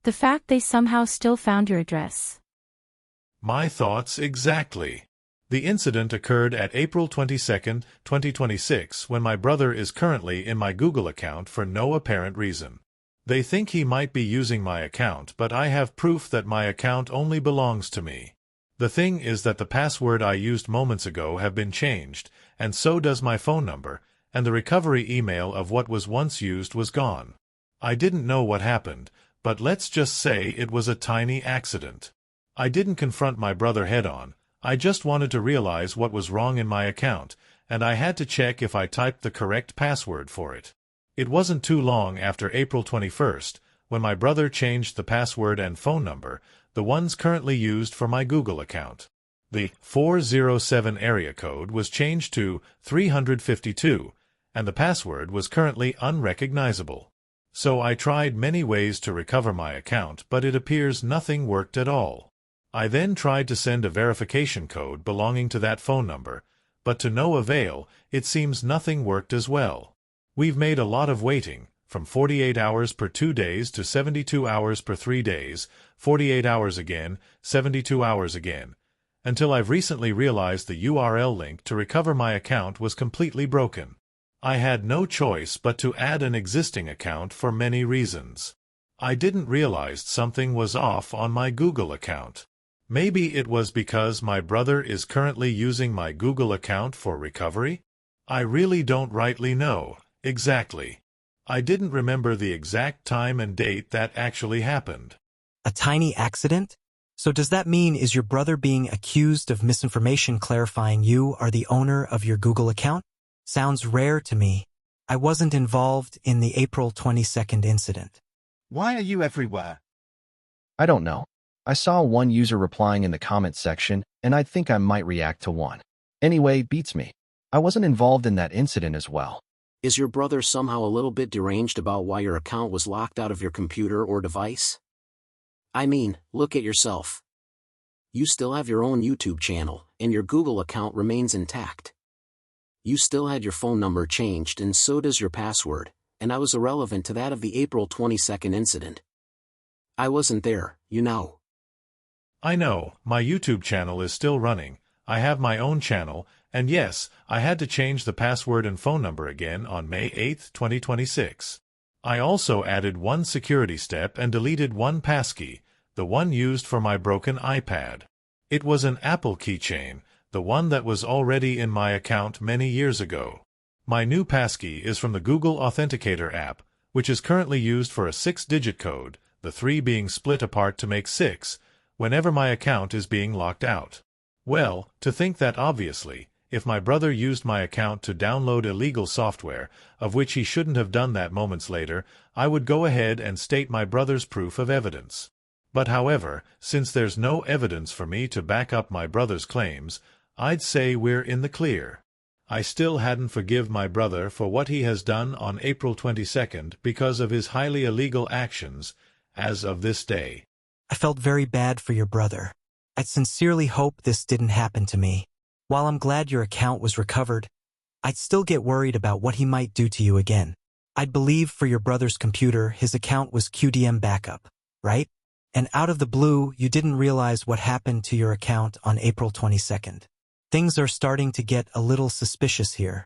The fact they somehow still found your address. My thoughts exactly. The incident occurred at April 22, 2026, when my brother is currently in my Google account for no apparent reason. They think he might be using my account, but I have proof that my account only belongs to me. The thing is that the password I used moments ago have been changed, and so does my phone number, and the recovery email of what was once used was gone. I didn't know what happened, but let's just say it was a tiny accident. I didn't confront my brother head-on. I just wanted to realize what was wrong in my account, and I had to check if I typed the correct password for it. It wasn't too long after April 21st, when my brother changed the password and phone number, the ones currently used for my Google account. The 407 area code was changed to 352, and the password was currently unrecognizable. So I tried many ways to recover my account, but it appears nothing worked at all. I then tried to send a verification code belonging to that phone number, but to no avail. It seems nothing worked as well. We've made a lot of waiting, from 48 hours per 2 days to 72 hours per 3 days, 48 hours again, 72 hours again, until I've recently realized the URL link to recover my account was completely broken. I had no choice but to add an existing account for many reasons. I didn't realize something was off on my Google account. Maybe it was because my brother is currently using my Google account for recovery? I really don't rightly know. Exactly. I didn't remember the exact time and date that actually happened. A tiny accident? So does that mean is your brother being accused of misinformation clarifying you are the owner of your Google account? Sounds rare to me. I wasn't involved in the April 22nd incident. Why are you everywhere? I don't know. I saw one user replying in the comments section, and I think I might react to one. Anyway, beats me. I wasn't involved in that incident as well. Is your brother somehow a little bit deranged about why your account was locked out of your computer or device? I mean, look at yourself. You still have your own YouTube channel, and your Google account remains intact. You still had your phone number changed, and so does your password, and I was irrelevant to that of the April 22nd incident. I wasn't there, you know. I know, my YouTube channel is still running. I have my own channel, and yes, I had to change the password and phone number again on May 8, 2026. I also added one security step and deleted one passkey, the one used for my broken iPad. It was an Apple keychain, the one that was already in my account many years ago. My new passkey is from the Google Authenticator app, which is currently used for a 6-digit code, the 3 being split apart to make 6, whenever my account is being locked out. Well, to think that obviously, if my brother used my account to download illegal software, of which he shouldn't have done that moments later, I would go ahead and state my brother's proof of evidence. But however, since there's no evidence for me to back up my brother's claims, I'd say we're in the clear. I still hadn't forgive my brother for what he has done on April 22nd because of his highly illegal actions, as of this day. I felt very bad for your brother. I sincerely hope this didn't happen to me. While I'm glad your account was recovered, I'd still get worried about what he might do to you again. I'd believe for your brother's computer his account was QDM backup, right? And out of the blue, you didn't realize what happened to your account on April 22nd. Things are starting to get a little suspicious here.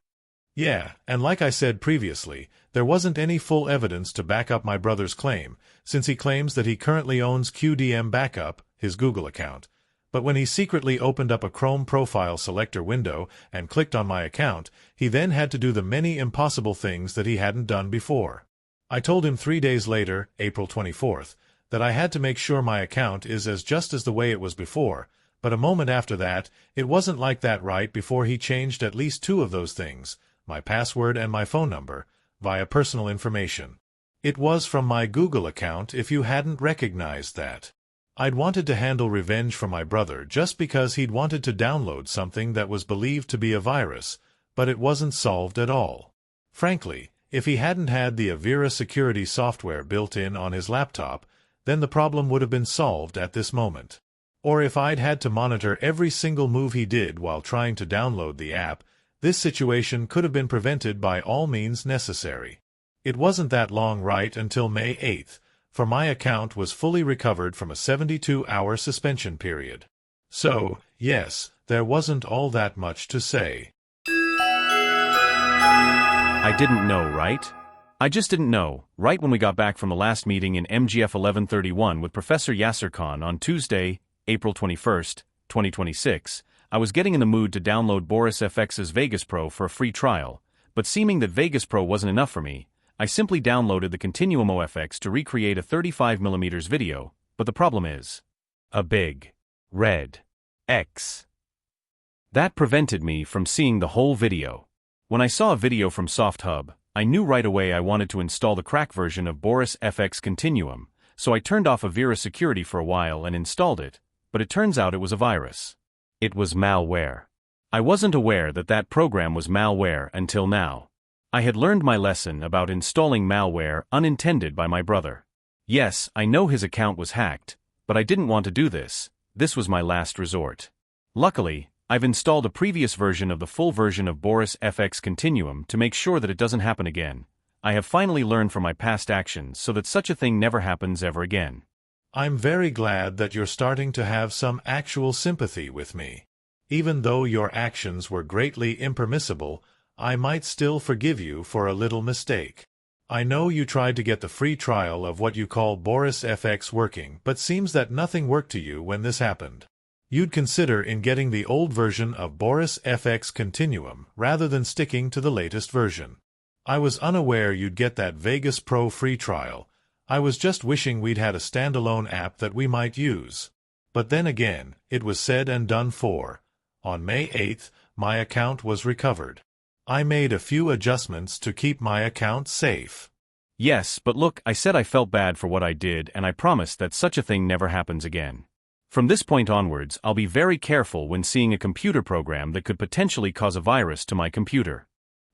Yeah, and like I said previously, there wasn't any full evidence to back up my brother's claim, since he claims that he currently owns QDM Backup, his Google account. But when he secretly opened up a Chrome profile selector window and clicked on my account, he then had to do the many impossible things that he hadn't done before. I told him 3 days later, April 24th, that I had to make sure my account is just as the way it was before, but a moment after that, it wasn't like that right before he changed at least 2 of those things, my password and my phone number, via personal information. It was from my Google account if you hadn't recognized that. I'd wanted to handle revenge for my brother just because he'd wanted to download something that was believed to be a virus, but it wasn't solved at all. Frankly, if he hadn't had the Avira security software built in on his laptop, then the problem would have been solved at this moment. Or if I'd had to monitor every single move he did while trying to download the app, this situation could have been prevented by all means necessary. It wasn't that long right until May 8th, for my account was fully recovered from a 72-hour suspension period. So, yes, there wasn't all that much to say. I didn't know, right? I just didn't know, right when we got back from the last meeting in MGF 1131 with Professor Yasser Khan on Tuesday, April 21st, 2026, I was getting in the mood to download Boris FX's Vegas Pro for a free trial, but seeming that Vegas Pro wasn't enough for me, I simply downloaded the Continuum OFX to recreate a 35mm video, but the problem is a big, red X. That prevented me from seeing the whole video. When I saw a video from SoftHub, I knew right away I wanted to install the crack version of Boris FX Continuum, so I turned off Avira security for a while and installed it, but it turns out it was a virus. It was malware. I wasn't aware that that program was malware until now. I had learned my lesson about installing malware unintended by my brother. Yes, I know his account was hacked, but I didn't want to do this. This was my last resort. Luckily, I've installed a previous version of the full version of Boris FX Continuum to make sure that it doesn't happen again. I have finally learned from my past actions so that such a thing never happens ever again. I'm very glad that you're starting to have some actual sympathy with me. Even though your actions were greatly impermissible, I might still forgive you for a little mistake. I know you tried to get the free trial of what you call Boris FX working, but seems that nothing worked to you when this happened. You'd consider in getting the old version of Boris FX Continuum rather than sticking to the latest version. I was unaware you'd get that Vegas Pro free trial. I was just wishing we'd had a standalone app that we might use. But then again, it was said and done for. On May 8th, my account was recovered. I made a few adjustments to keep my account safe. Yes, but look, I said I felt bad for what I did and I promised that such a thing never happens again. From this point onwards, I'll be very careful when seeing a computer program that could potentially cause a virus to my computer.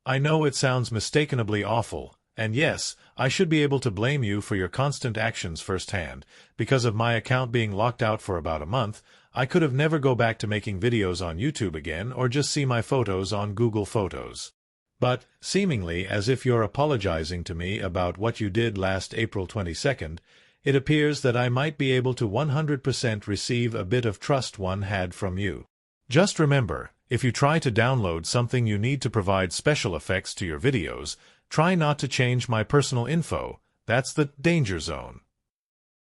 I know it sounds mistakenly awful, and yes, I should be able to blame you for your constant actions firsthand. Because of my account being locked out for about a month, I could have never go back to making videos on YouTube again or just see my photos on Google Photos. But, seemingly as if you're apologizing to me about what you did last April 22nd, it appears that I might be able to 100% receive a bit of trust one had from you. Just remember, if you try to download something you need to provide special effects to your videos, try not to change my personal info. That's the danger zone.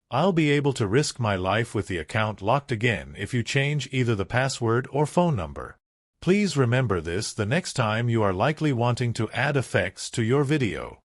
I'll be able to risk my life with the account locked again if you change either the password or phone number. Please remember this the next time you are likely wanting to add effects to your video.